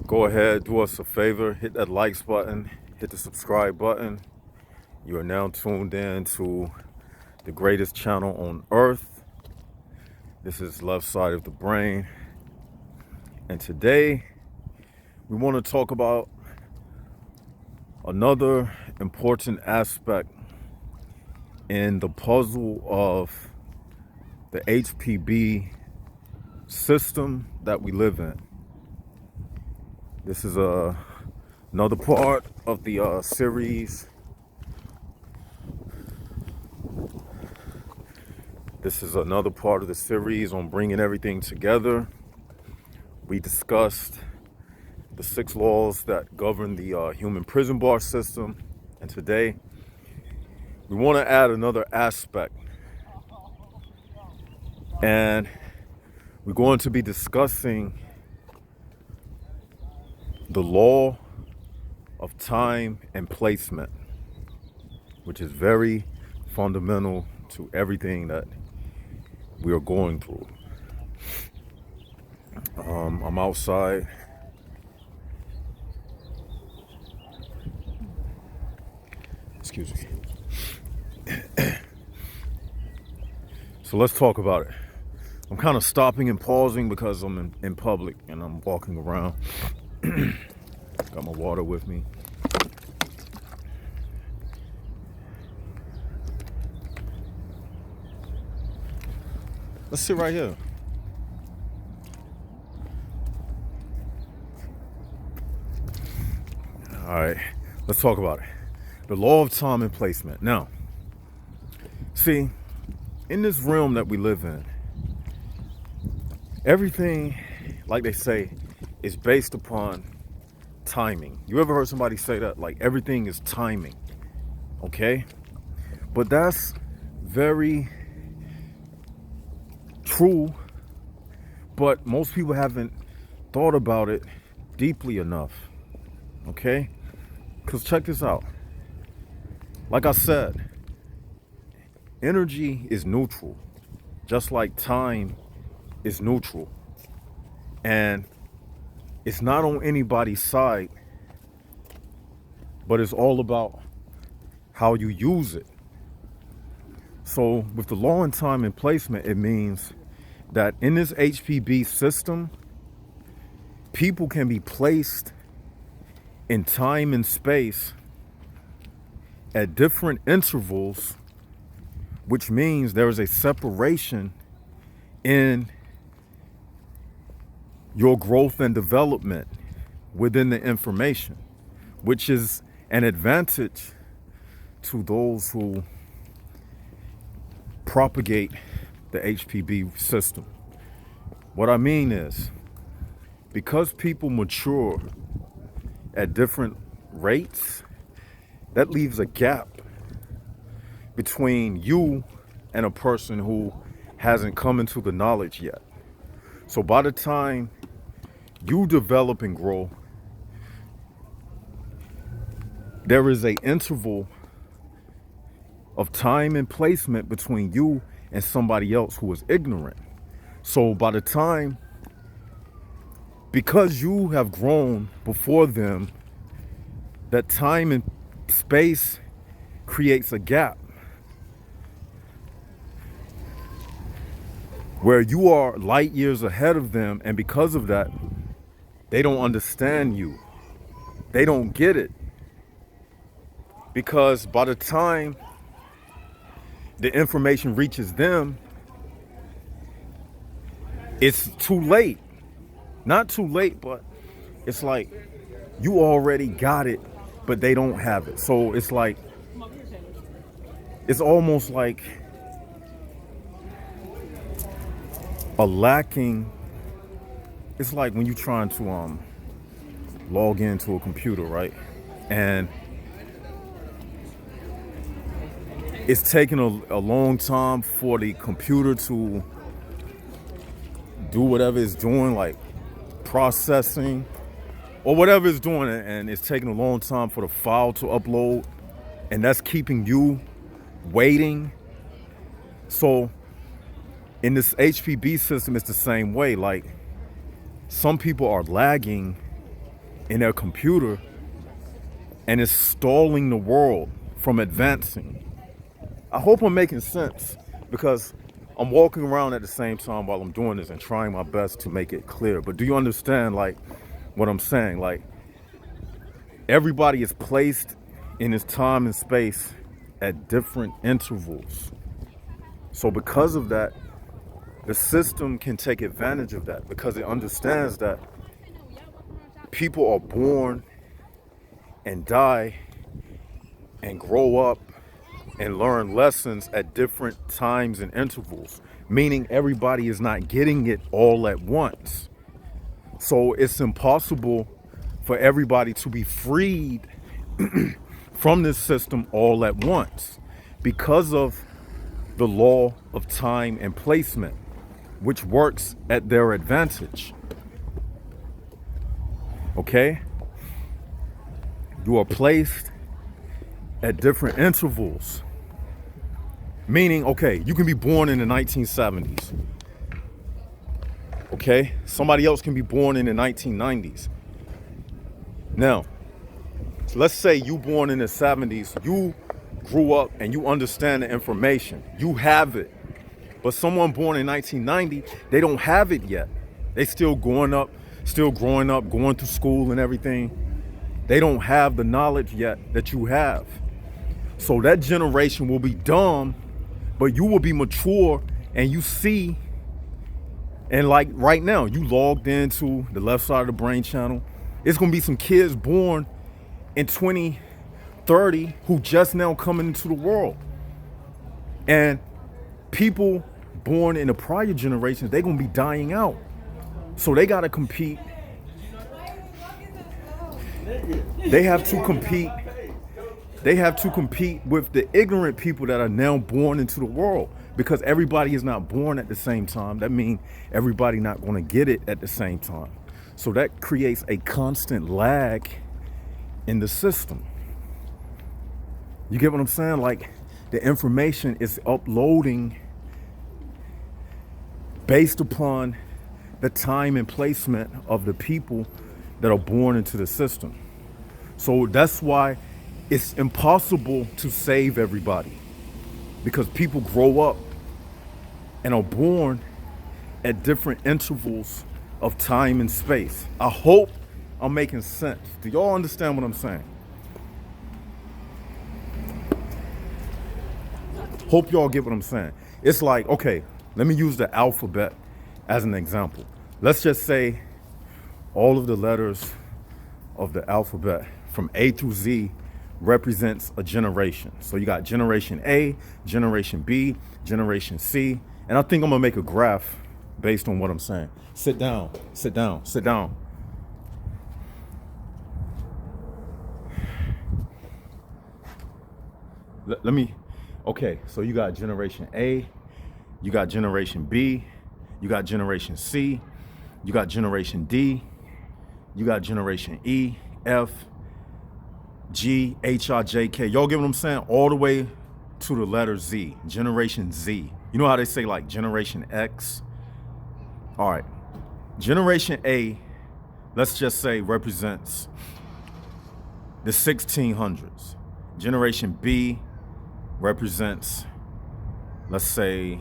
Go ahead, do us a favor, hit that likes button, hit the subscribe button. You are now tuned in to the greatest channel on earth. This is Left Side of the Brain. And today we want to talk about another important aspect in the puzzle of the HPB system that we live in. This is another part of the series. This is another part of the series on bringing everything together. We discussed the 6 laws that govern the human prison bar system. And today, we want to add another aspect. And we're going to be discussing the law of time and placement, which is very fundamental to everything that we are going through. I'm outside. Excuse me. So let's talk about it. I'm kind of stopping and pausing because I'm in public and I'm walking around. Got my water with me. Let's sit right here. All right, let's talk about it. The law of time and placement. Now, see, in this realm that we live in, everything, like they say, is based upon timing. You ever heard somebody say that? Like everything is timing, okay? But that's very true, but most people haven't thought about it deeply enough, okay? Because check this out. Like I said, energy is neutral, just like time is neutral. And it's not on anybody's side, but it's all about how you use it. So with the law and time and placement, it means that in this HPB system, people can be placed in time and space at different intervals, which means there is a separation in your growth and development within the information, which is an advantage to those who propagate the HPB system. What I mean is, because people mature at different rates, that leaves a gap between you and a person who hasn't come into the knowledge yet. So by the time you develop and grow, there is an interval of time and placement between you and somebody else who is ignorant. So by the time, because you have grown before them, that time and space creates a gap where you are light years ahead of them, and because of that, they don't understand you. They don't get it. Because by the time the information reaches them, it's too late. Not too late, but it's like you already got it, but they don't have it. So it's like, it's almost like a lacking. It's like when you're trying to log into a computer, right? And it's taking a long time for the computer to do whatever it's doing, like processing or whatever it's doing, and it's taking a long time for the file to upload, and that's keeping you waiting. So in this HPB system, it's the same way. Like, some people are lagging in their computer, and it's stalling the world from advancing. I hope I'm making sense, because I'm walking around at the same time while I'm doing this and trying my best to make it clear. But do you understand, like, what I'm saying? Like, everybody is placed in this time and space at different intervals. So because of that, the system can take advantage of that, because it understands that people are born and die and grow up and learn lessons at different times and intervals, meaning everybody is not getting it all at once. So it's impossible for everybody to be freed from this system all at once, because of the law of time and placement, which works at their advantage. Okay? You are placed at different intervals. Meaning, okay, you can be born in the 1970s. Okay? Somebody else can be born in the 1990s. Now, let's say you born in the 70s, you grew up and you understand the information. You have it. But someone born in 1990, they don't have it yet. They still growing up, going to school and everything. They don't have the knowledge yet that you have. So that generation will be dumb, but you will be mature, and you see, and like right now, you logged into the left side of the brain channel. It's gonna be some kids born in 2030 who just now coming into the world. And people born in the prior generations, they're gonna be dying out. So they gotta compete. They have to compete. They have to compete with the ignorant people that are now born into the world, because everybody is not born at the same time. That means everybody not going to get it at the same time. So that creates a constant lag in the system. You get what I'm saying? Like, the information is uploading based upon the time and placement of the people that are born into the system. So that's why it's impossible to save everybody, because people grow up and are born at different intervals of time and space. I hope I'm making sense. Do y'all understand what I'm saying? Hope y'all get what I'm saying. It's like, okay, let me use the alphabet as an example. Let's just say all of the letters of the alphabet from A through Z represents a generation. So you got generation A, generation B, generation C. And I think I'm gonna make a graph based on what I'm saying. Sit down, sit down, sit down. Let me, okay, so you got generation A, you got generation B, you got generation C, you got generation D, you got generation E, F, G, H, I, J, K. Y'all get what I'm saying? All the way to the letter Z, generation Z. You know how they say like generation X? All right, generation A, let's just say represents the 1600s. Generation B represents, let's say,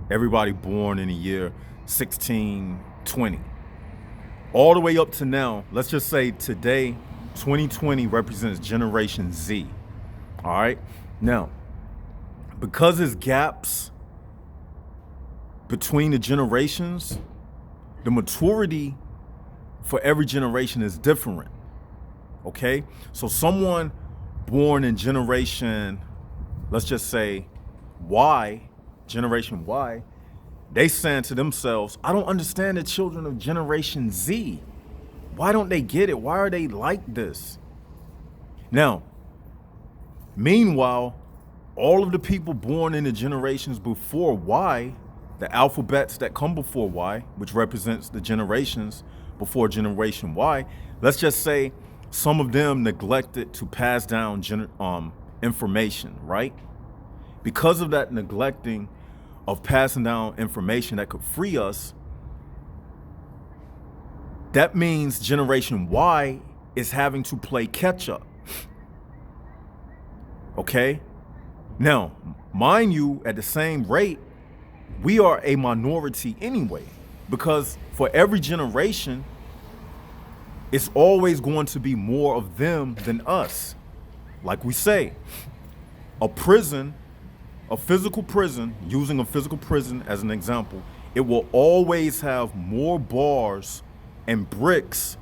everybody born in the year 1620. All the way up to now, let's just say today, 2020 represents generation Z. All right. Now, because there's gaps between the generations, the maturity for every generation is different. Okay. So someone born in generation, let's just say Y, generation Y, they saying to themselves, I don't understand the children of generation Z. Why don't they get it? Why are they like this? Now, meanwhile, all of the people born in the generations before Y, the alphabets that come before Y, which represents the generations before generation Y, let's just say some of them neglected to pass down information, right? Because of that neglecting of passing down information that could free us, that means generation Y is having to play catch up. Okay? Now, mind you, at the same rate, we are a minority anyway, because for every generation, it's always going to be more of them than us. Like we say, a prison, a physical prison, using a physical prison as an example, it will always have more bars and bricks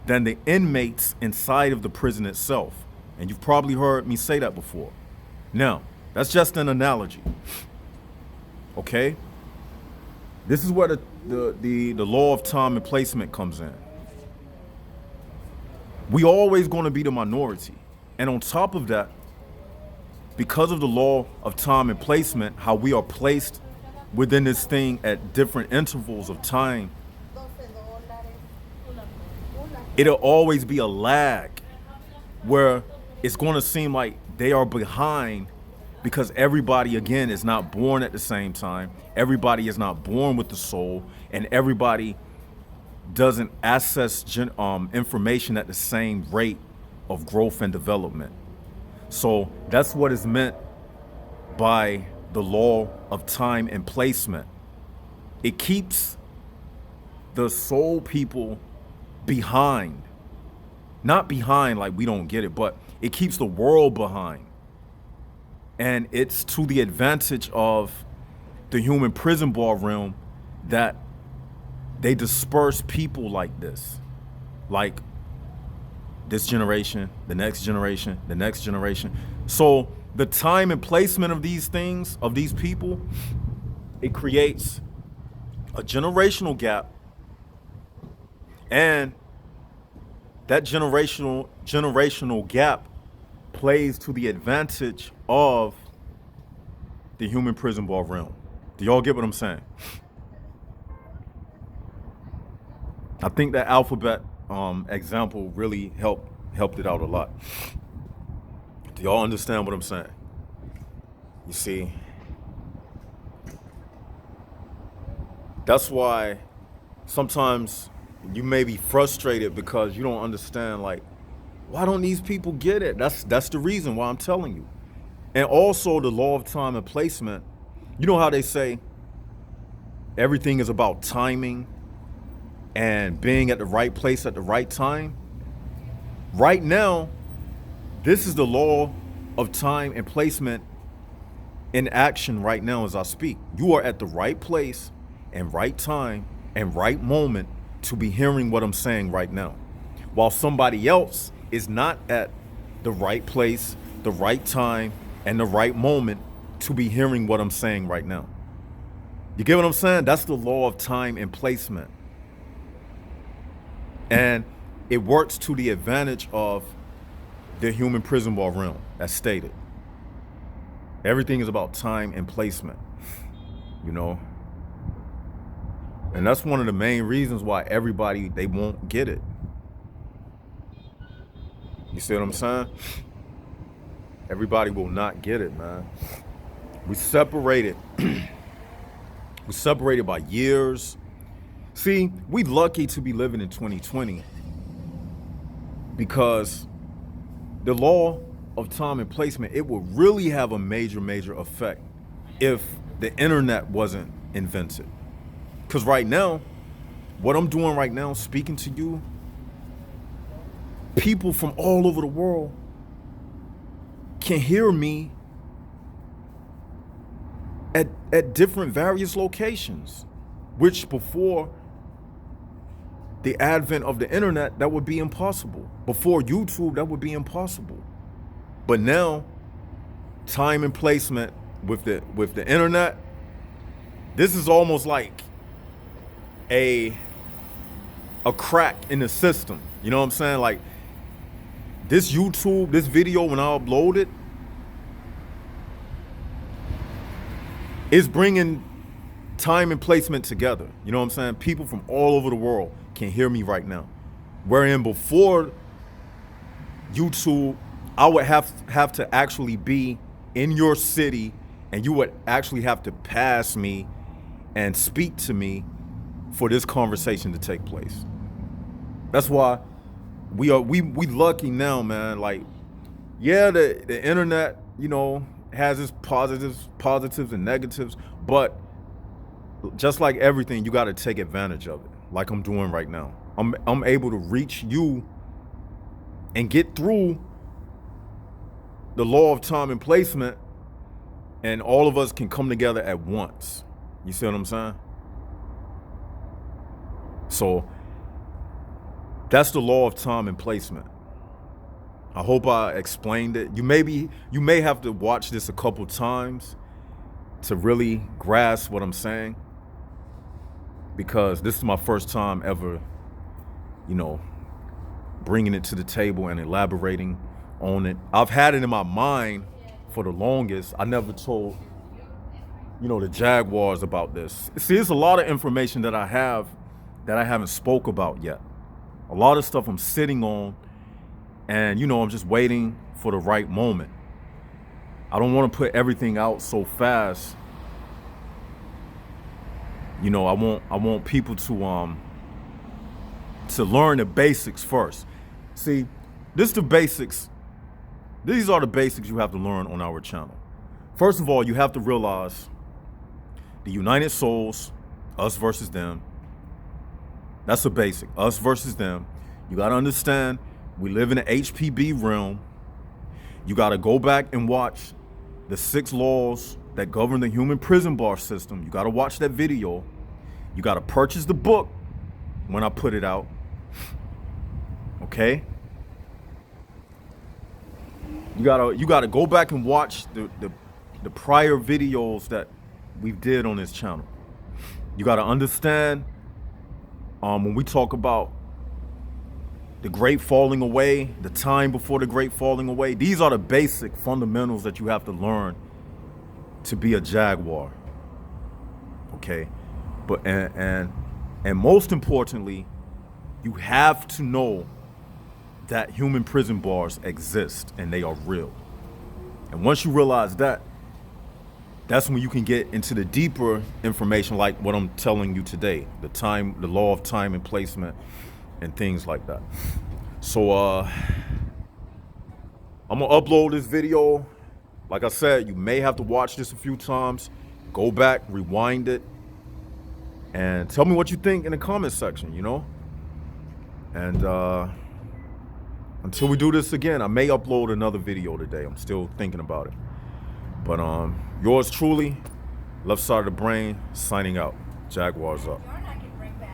than the inmates inside of the prison itself. And you've probably heard me say that before. Now, that's just an analogy. Okay? This is where the law of time and placement comes in. We always going to be the minority. And on top of that, because of the law of time and placement, how we are placed within this thing at different intervals of time, it'll always be a lag where it's going to seem like they are behind, because everybody, again, is not born at the same time. Everybody is not born with the soul, and everybody doesn't access information at the same rate of growth and development. So that's what is meant by the law of time and placement. It keeps the soul people behind. Not behind like we don't get it, but it keeps the world behind. And it's to the advantage of the human prison bar realm that they disperse people like this. Like this generation, the next generation, the next generation. So the time and placement of these things, of these people, it creates a generational gap. And that generational gap plays to the advantage of the human prison bar realm. Do y'all get what I'm saying? I think that alphabet example really helped it out a lot. Do y'all understand what I'm saying? You see, that's why sometimes you may be frustrated because you don't understand, like, why don't these people get it? That's the reason why I'm telling you. And also the law of time and placement. You know how they say everything is about timing and being at the right place at the right time? Right now, this is the law of time and placement in action right now as I speak. You are at the right place and right time and right moment to be hearing what I'm saying right now. While somebody else is not at the right place, the right time, and the right moment to be hearing what I'm saying right now. You get what I'm saying? That's the law of time and placement. And it works to the advantage of the human prison bar realm, as stated. Everything is about time and placement, you know? And that's one of the main reasons why everybody, they won't get it. You see what I'm saying? Everybody will not get it, man. We separated. We separated by years. See, we lucky to be living in 2020 because the law of time and placement, it would really have a major effect if the internet wasn't invented. Because right now, what I'm doing right now, speaking to you, people from all over the world can hear me at different various locations, which before the advent of the internet, that would be impossible. Before YouTube, that would be impossible. But now, time and placement with the internet, this is almost like a crack in the system. You know what I'm saying? Like this YouTube, this video, when I upload it, it's bringing time and placement together. You know what I'm saying? People from all over the world can hear me right now. Wherein before YouTube, I would have to actually be in your city, and you would actually have to pass me and speak to me for this conversation to take place. That's why We lucky now, man. Like, yeah, the internet, has its positives and negatives, but just like everything, you got to take advantage of it, like I'm doing right now. I'm able to reach you and get through the law of time and placement, and all of us can come together at once. You see what I'm saying? So that's the law of time and placement. I hope I explained it. You may have to watch this a couple times to really grasp what I'm saying, because this is my first time ever, bringing it to the table and elaborating on it. I've had it in my mind for the longest. I never told, the Jaguars about this. See, it's a lot of information that I have that I haven't spoke about yet. A lot of stuff I'm sitting on, and I'm just waiting for the right moment. I don't want to put everything out so fast. I want people to learn the basics first. See, this is the basics. These are the basics you have to learn on our channel. First of all, you have to realize the United Souls, us versus them. That's a basic, us versus them. You got to understand, we live in an HPB realm. You got to go back and watch the 6 laws that govern the human prison bar system. You got to watch that video. You got to purchase the book when I put it out. Okay? You gotta go back and watch the prior videos that we did on this channel. You gotta understand, when we talk about the great falling away, the time before the great falling away, these are the basic fundamentals that you have to learn to be a Jaguar. Okay? But and most importantly, you have to know that human prison bars exist and they are real. And once you realize that, that's when you can get into the deeper information, like what I'm telling you today, the law of time and placement and things like that. So I'm gonna upload this video. Like I said, you may have to watch this a few times, go back, rewind it, and tell me what you think in the comment section, And until we do this again, I may upload another video today. I'm still thinking about it. But yours truly, Left Side of the Brain, signing out. Jaguars up.